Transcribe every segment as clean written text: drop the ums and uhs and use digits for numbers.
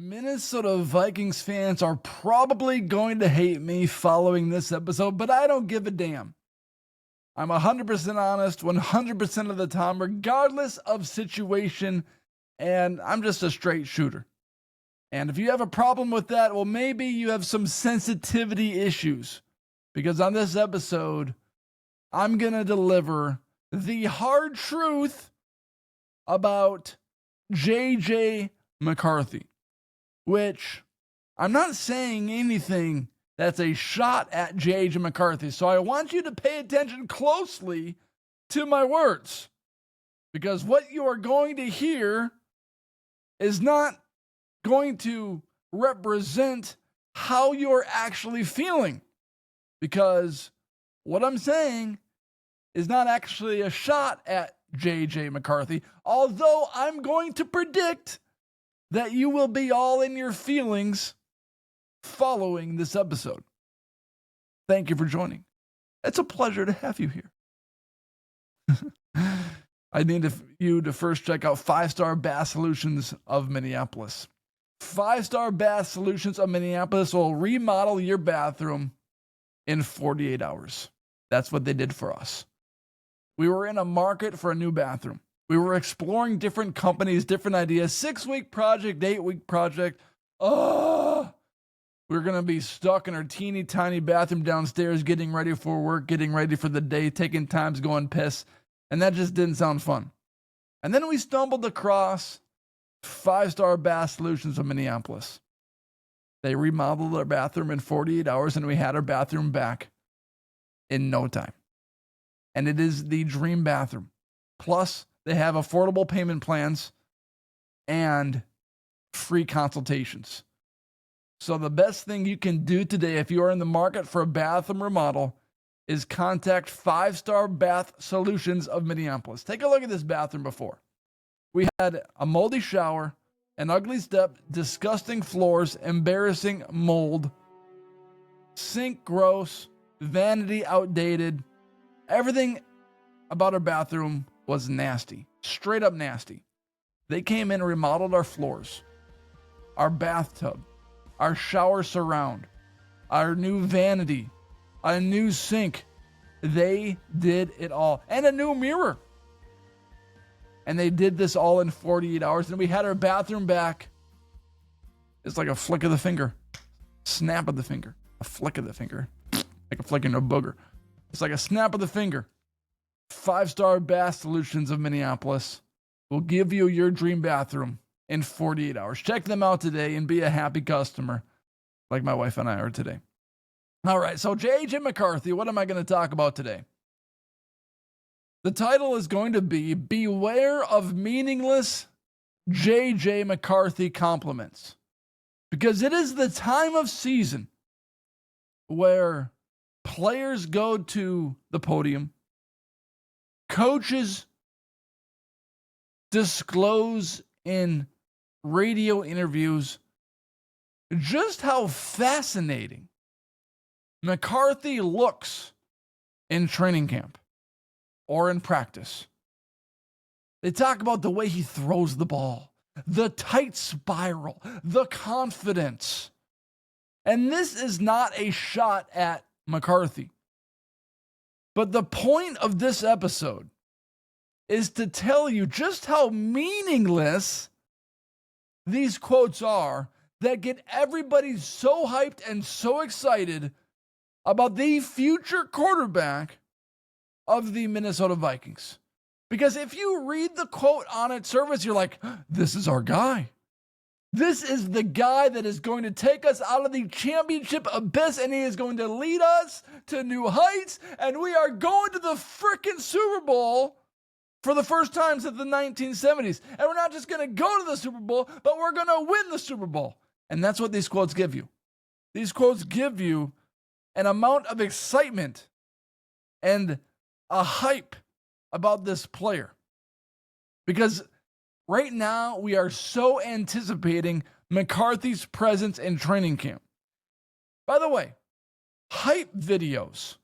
Minnesota Vikings fans are probably going to hate me following this episode, but I don't give a damn. I'm 100% honest 100% of the time, regardless of situation, and I'm just a straight shooter. And if you have a problem with that, well, maybe you have some sensitivity issues, because on this episode, I'm going to deliver the hard truth about JJ McCarthy. Which I'm not saying anything that's a shot at JJ McCarthy. So I want you to pay attention closely to my words. Because what you are going to hear is not going to represent how you're actually feeling. Because what I'm saying is not actually a shot at JJ McCarthy. Although I'm going to predict that you will be all in your feelings following this episode. Thank you for joining. It's a pleasure to have you here. I need you to first check out 5-Star Bath Solutions of Minneapolis. 5-Star Bath Solutions of Minneapolis will remodel your bathroom in 48 hours. That's what they did for us. We were in a market for a new bathroom. We were exploring different companies, different ideas, 6-week project, 8-week project. We're going to be stuck in our teeny tiny bathroom downstairs, getting ready for work, getting ready for the day, taking times going piss. And that just didn't sound fun. And then we stumbled across 5-Star Bath Solutions of Minneapolis. They remodeled our bathroom in 48 hours and we had our bathroom back in no time. And it is the dream bathroom. Plus, they have affordable payment plans and free consultations. So the best thing you can do today if you are in the market for a bathroom remodel is contact 5-Star Bath Solutions of Minneapolis. Take a look at this bathroom before. We had a moldy shower, an ugly step, disgusting floors, embarrassing mold, sink gross, vanity outdated. Everything about our bathroom was nasty, straight up nasty. They came in and remodeled our floors, our bathtub, our shower surround, our new vanity, a new sink. They did it all. And a new mirror. And they did this all in 48 hours. And we had our bathroom back. It's like a flick of the finger. Snap of the finger. A flick of the finger. Like a flick in a booger. It's like a snap of the finger. 5-Star Bath Solutions of Minneapolis will give you your dream bathroom in 48 hours. Check them out today and be a happy customer like my wife and I are today. All right, so JJ McCarthy, what am I going to talk about today? The title is going to be Beware of Meaningless JJ McCarthy Compliments. Because it is the time of season where players go to the podium, coaches disclose in radio interviews just how fascinating McCarthy looks in training camp or in practice. They talk about the way he throws the ball, the tight spiral, the confidence. And this is not a shot at McCarthy. But the point of this episode is to tell you just how meaningless these quotes are that get everybody so hyped and so excited about the future quarterback of the Minnesota Vikings. Because if you read the quote on its surface, you're like, this is our guy. This is the guy that is going to take us out of the championship abyss and he is going to lead us to new heights and we are going to the freaking Super Bowl for the first time since the 1970s. And we're not just going to go to the Super Bowl, but we're going to win the Super Bowl. And that's what these quotes give you. These quotes give you an amount of excitement and a hype about this player. Because right now, we are so anticipating McCarthy's presence in training camp. By the way, hype videos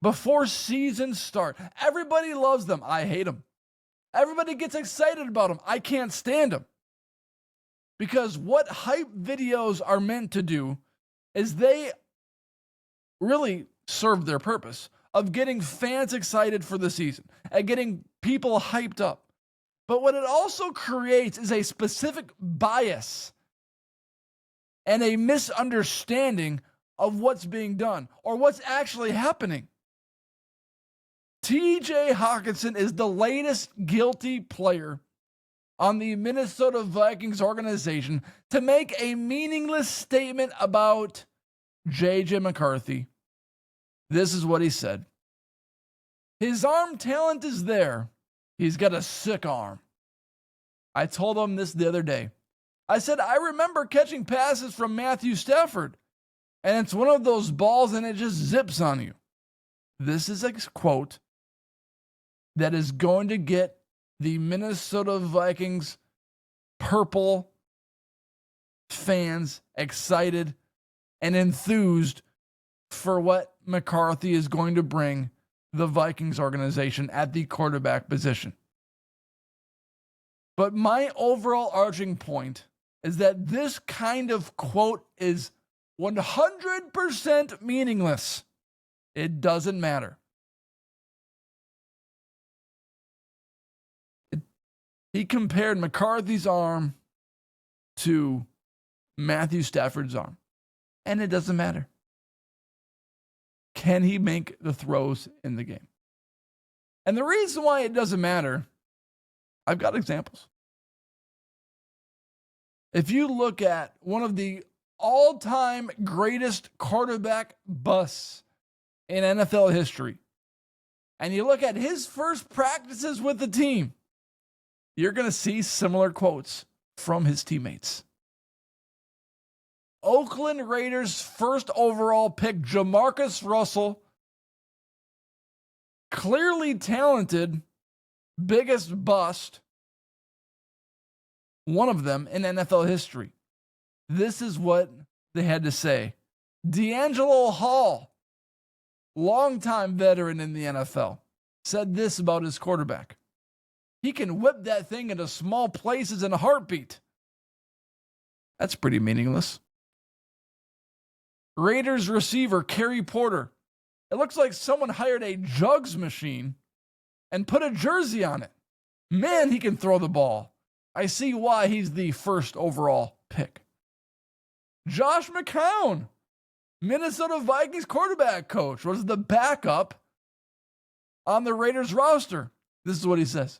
before seasons start. Everybody loves them. I hate them. Everybody gets excited about them. I can't stand them. Because what hype videos are meant to do is they really serve their purpose of getting fans excited for the season and getting people hyped up. But what it also creates is a specific bias and a misunderstanding of what's being done or what's actually happening. TJ Hawkinson is the latest guilty player on the Minnesota Vikings organization to make a meaningless statement about JJ McCarthy. This is what he said. His arm talent is there. He's got a sick arm. I told him this the other day. I said, I remember catching passes from Matthew Stafford, and it's one of those balls and it just zips on you. This is a quote that is going to get the Minnesota Vikings purple fans excited and enthused for what McCarthy is going to bring the Vikings organization at the quarterback position. But my overall arching point is that this kind of quote is 100% meaningless. It doesn't matter. He compared McCarthy's arm to Matthew Stafford's arm, and it doesn't matter. Can he make the throws in the game? And the reason why it doesn't matter, I've got examples. If you look at one of the all-time greatest quarterback busts in NFL history, and you look at his first practices with the team, you're going to see similar quotes from his teammates. Oakland Raiders first overall pick Jamarcus Russell, clearly talented, biggest bust, one of them in NFL history. This is what they had to say. D'Angelo Hall, longtime veteran in the NFL, said this about his quarterback. He can whip that thing into small places in a heartbeat. That's pretty meaningless. Raiders receiver Kerry Porter. It looks like someone hired a jugs machine and put a jersey on it. Man, he can throw the ball. I see why he's the first overall pick. Josh McCown, Minnesota Vikings quarterback coach, was the backup on the Raiders roster. This is what he says.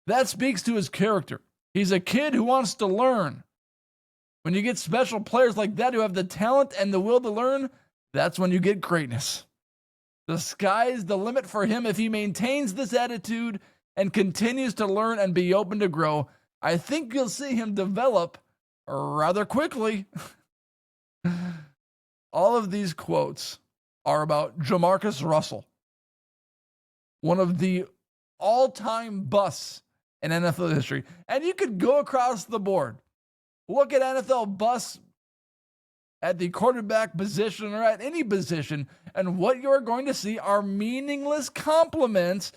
That speaks to his character. He's a kid who wants to learn. When you get special players like that who have the talent and the will to learn, that's when you get greatness. The sky's the limit for him if he maintains this attitude and continues to learn and be open to grow. I think you'll see him develop rather quickly. All of these quotes are about Jamarcus Russell, one of the all-time busts in NFL history. And you could go across the board. Look at NFL busts at the quarterback position or at any position, and what you're going to see are meaningless compliments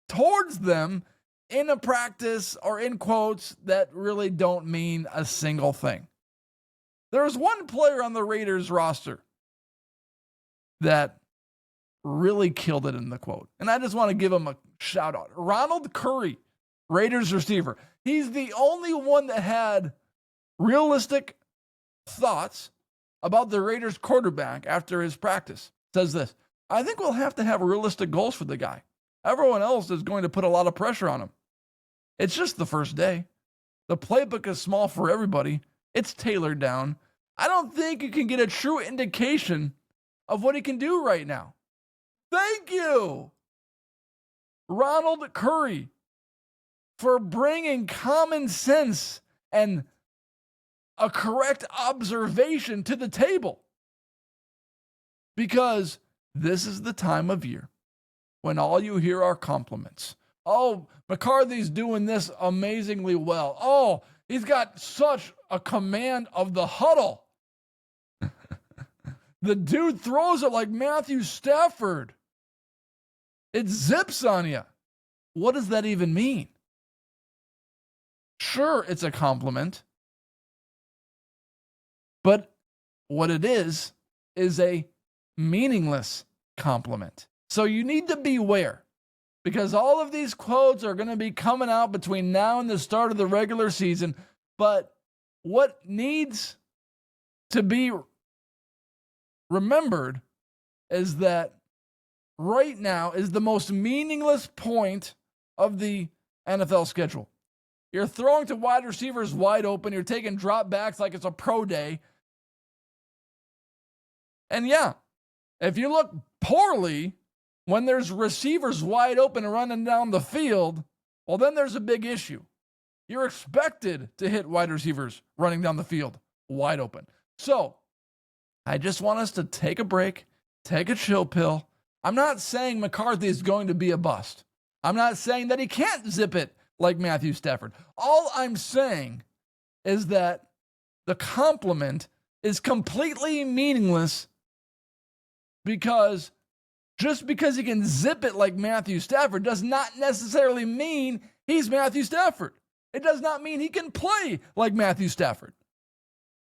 towards them in a practice or in quotes that really don't mean a single thing. There's one player on the Raiders roster that really killed it in the quote, and I just want to give him a shout out. Ronald Curry, Raiders receiver. He's the only one that had realistic thoughts about the Raiders quarterback after his practice. Says this, I think we'll have to have realistic goals for the guy. Everyone else is going to put a lot of pressure on him. It's just the first day. The playbook is small for everybody. It's tailored down. I don't think you can get a true indication of what he can do right now. Thank you, Ronald Curry, for bringing common sense and a correct observation to the table. Because this is the time of year when all you hear are compliments. Oh, McCarthy's doing this amazingly well. Oh, he's got such a command of the huddle. The dude throws it like Matthew Stafford. It zips on you. What does that even mean? Sure, it's a compliment. But what it is a meaningless compliment. So you need to beware, because all of these quotes are going to be coming out between now and the start of the regular season. But what needs to be remembered is that right now is the most meaningless point of the NFL schedule. You're throwing to wide receivers wide open. You're taking drop backs like it's a pro day. And yeah, if you look poorly when there's receivers wide open and running down the field, well, then there's a big issue. You're expected to hit wide receivers running down the field wide open. So I just want us to take a break, take a chill pill. I'm not saying McCarthy is going to be a bust. I'm not saying that he can't zip it like Matthew Stafford. All I'm saying is that the compliment is completely meaningless, because just because he can zip it like Matthew Stafford does not necessarily mean he's Matthew Stafford. It does not mean he can play like Matthew Stafford.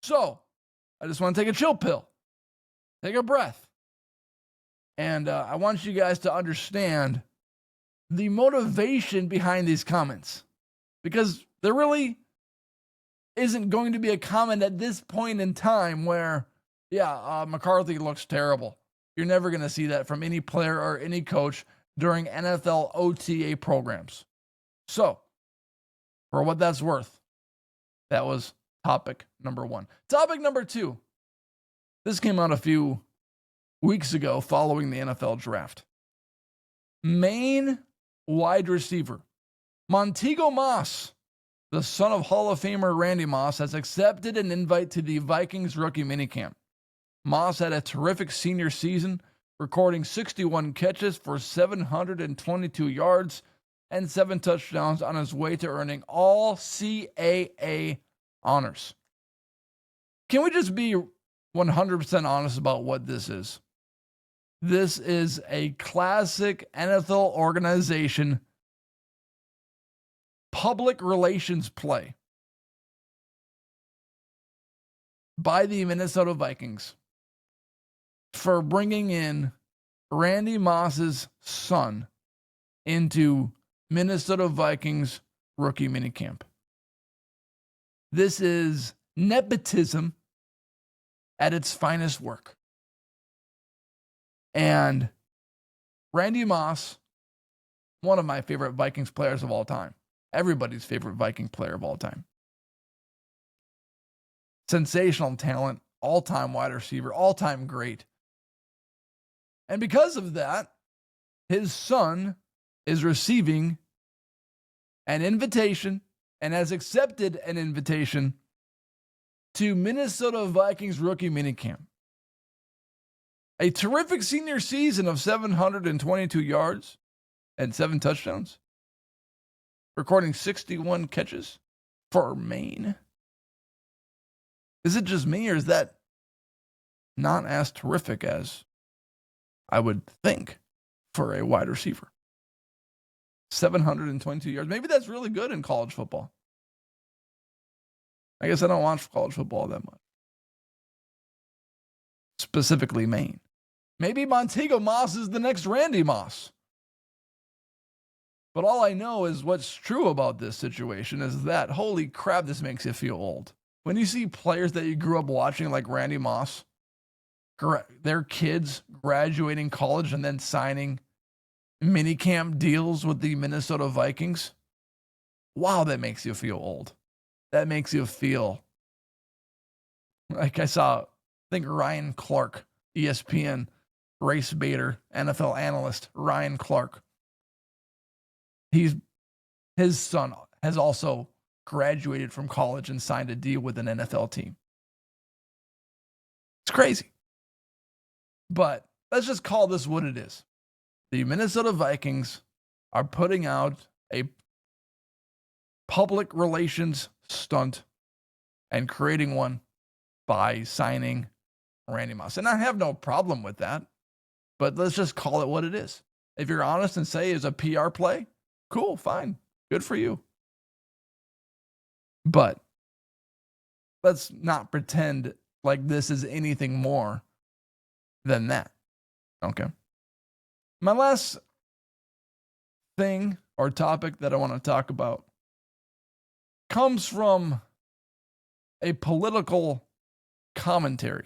So I just want to take a chill pill, take a breath. And I want you guys to understand the motivation behind these comments, because there really isn't going to be a comment at this point in time where, McCarthy looks terrible. You're never going to see that from any player or any coach during NFL OTA programs. So, for what that's worth, that was topic number 1. Topic number 2. This came out a few weeks ago following the NFL draft. Maine wide receiver Montigo Moss, the son of Hall of Famer Randy Moss, has accepted an invite to the Vikings rookie minicamp. Moss had a terrific senior season, recording 61 catches for 722 yards and 7 touchdowns on his way to earning all CAA honors. Can we just be 100% honest about what this is? This is a classic NFL organization public relations play by the Minnesota Vikings for bringing in Randy Moss's son into Minnesota Vikings rookie minicamp. This is nepotism at its finest work. And Randy Moss, one of my favorite Vikings players of all time, everybody's favorite Viking player of all time. Sensational talent, all-time wide receiver, all-time great. And because of that, his son is receiving an invitation and has accepted an invitation to Minnesota Vikings rookie minicamp. A terrific senior season of 722 yards and 7 touchdowns, recording 61 catches for Maine. Is it just me, or is that not as terrific as I would think for a wide receiver? 722 yards. Maybe that's really good in college football. I guess I don't watch college football that much. Specifically Maine. Maybe Montigo Moss is the next Randy Moss. But all I know is what's true about this situation is that, holy crap, this makes you feel old. When you see players that you grew up watching like Randy Moss, their kids graduating college and then signing minicamp deals with the Minnesota Vikings, wow, that makes you feel old. That makes you feel like I think Ryan Clark, ESPN race baiter, NFL analyst, Ryan Clark. His son has also graduated from college and signed a deal with an NFL team. It's crazy. But let's just call this what it is. The Minnesota Vikings are putting out a public relations stunt and creating one by signing Randy Moss. And I have no problem with that, but let's just call it what it is. If you're honest and say it's a PR play, cool, fine, good for you. But let's not pretend like this is anything more than that. Okay. My last thing or topic that I want to talk about comes from a political commentator.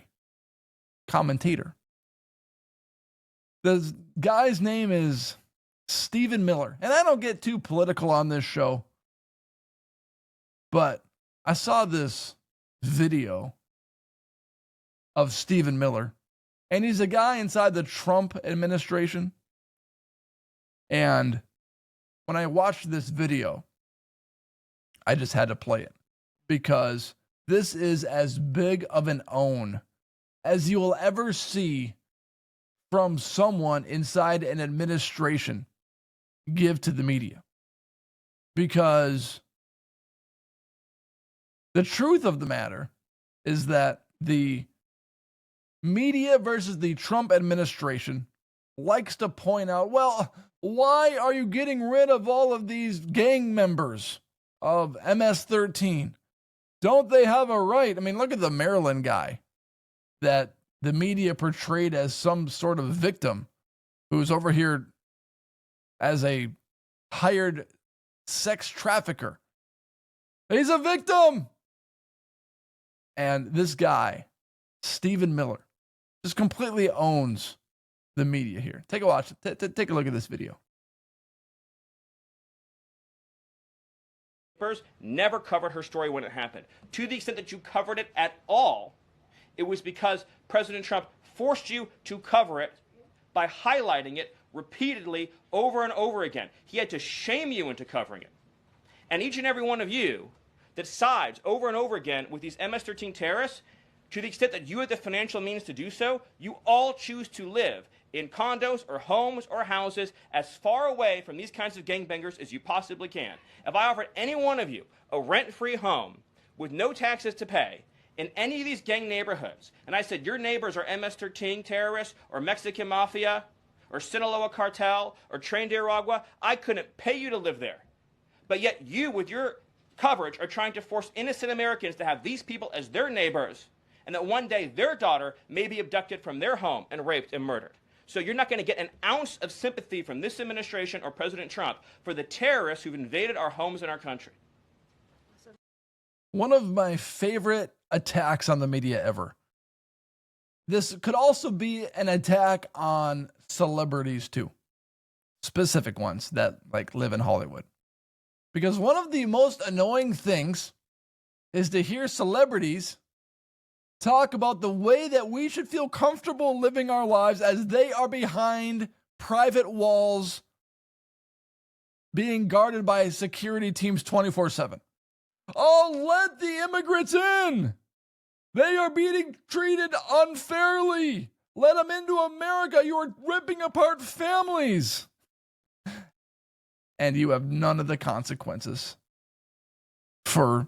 The guy's name is Stephen Miller. And I don't get too political on this show, but I saw this video of Stephen Miller, and he's a guy inside the Trump administration. And when I watched this video, I just had to play it because this is as big of an own as you will ever see from someone inside an administration give to the media. Because the truth of the matter is that the media versus the Trump administration likes to point out, well, why are you getting rid of all of these gang members of MS-13? Don't they have a right? I mean, look at the Maryland guy that the media portrayed as some sort of victim who's over here as a hired sex trafficker. He's a victim. And this guy, Stephen Miller, just completely owns the media here. Take a watch. Take a look at this video. Never covered her story when it happened. To the extent that you covered it at all, it was because President Trump forced you to cover it by highlighting it repeatedly over and over again. He had to shame you into covering it. And each and every one of you that sides over and over again with these MS-13 terrorists, to the extent that you have the financial means to do so, you all choose to live in condos or homes or houses as far away from these kinds of gangbangers as you possibly can. If I offered any one of you a rent-free home with no taxes to pay in any of these gang neighborhoods, and I said your neighbors are MS-13 terrorists or Mexican mafia or Sinaloa cartel or Tren de Aragua, I couldn't pay you to live there. But yet you, with your coverage, are trying to force innocent Americans to have these people as their neighbors, and that one day their daughter may be abducted from their home and raped and murdered. So you're not going to get an ounce of sympathy from this administration or President Trump for the terrorists who've invaded our homes and our country. One of my favorite attacks on the media ever. This could also be an attack on celebrities too. Specific ones that like live in Hollywood. Because one of the most annoying things is to hear celebrities talk about the way that we should feel comfortable living our lives as they are behind private walls being guarded by security teams 24/7. Oh, let the immigrants in. They are being treated unfairly. Let them into America. You are ripping apart families. And you have none of the consequences for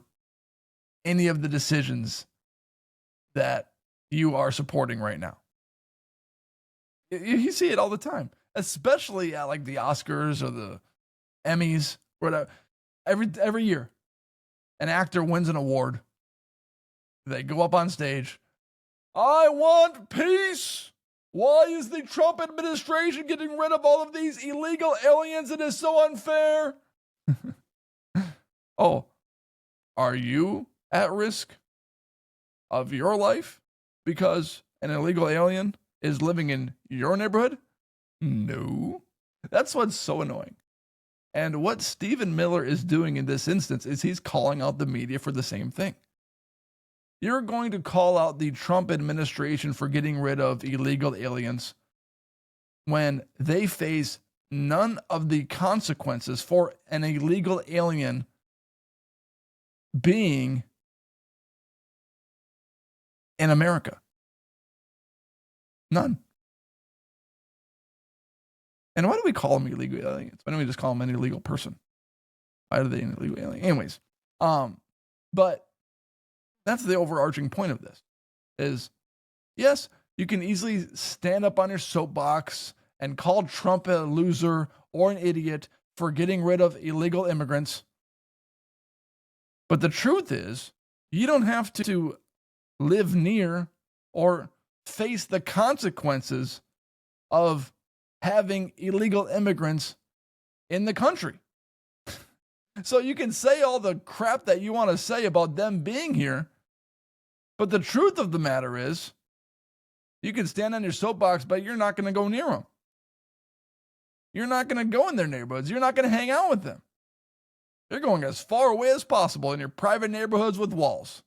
any of the decisions that you are supporting right now. You see it all the time, especially at like the Oscars or the Emmys, whatever. Every year, an actor wins an award. They go up on stage. I want peace. Why is the Trump administration getting rid of all of these illegal aliens? It is so unfair. Oh, are you at risk of your life because an illegal alien is living in your neighborhood? No. That's what's so annoying. And what Stephen Miller is doing in this instance is he's calling out the media for the same thing. You're going to call out the Trump administration for getting rid of illegal aliens when they face none of the consequences for an illegal alien being in America. None. And why do we call them illegal aliens? Why don't we just call them an illegal person? Why are they an illegal alien? Anyways, but that's the overarching point of this is, yes, you can easily stand up on your soapbox and call Trump a loser or an idiot for getting rid of illegal immigrants. But the truth is, you don't have to live near or face the consequences of having illegal immigrants in the country. So you can say all the crap that you want to say about them being here, but the truth of the matter is, you can stand on your soapbox, but you're not going to go near them. You're not going to go in their neighborhoods. You're not going to hang out with them. You're going as far away as possible in your private neighborhoods with walls.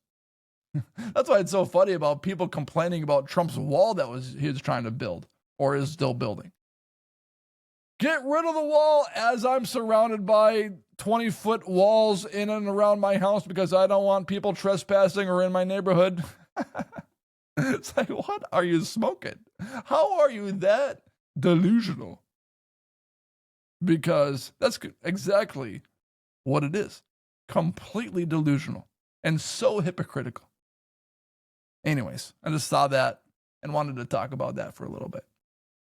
That's why it's so funny about people complaining about Trump's wall that he was trying to build or is still building. Get rid of the wall as I'm surrounded by 20-foot walls in and around my house because I don't want people trespassing or in my neighborhood. It's like, what are you smoking? How are you that delusional? Because that's exactly what it is. Completely delusional and so hypocritical. Anyways, I just saw that and wanted to talk about that for a little bit.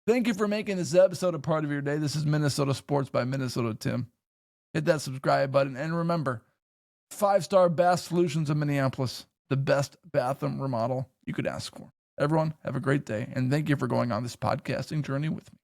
Thank you for making this episode a part of your day. This is Minnesota Sports by Minnesota Tim. Hit that subscribe button. And remember, 5-star Bath Solutions of Minneapolis, the best bathroom remodel you could ask for. Everyone, have a great day. And thank you for going on this podcasting journey with me.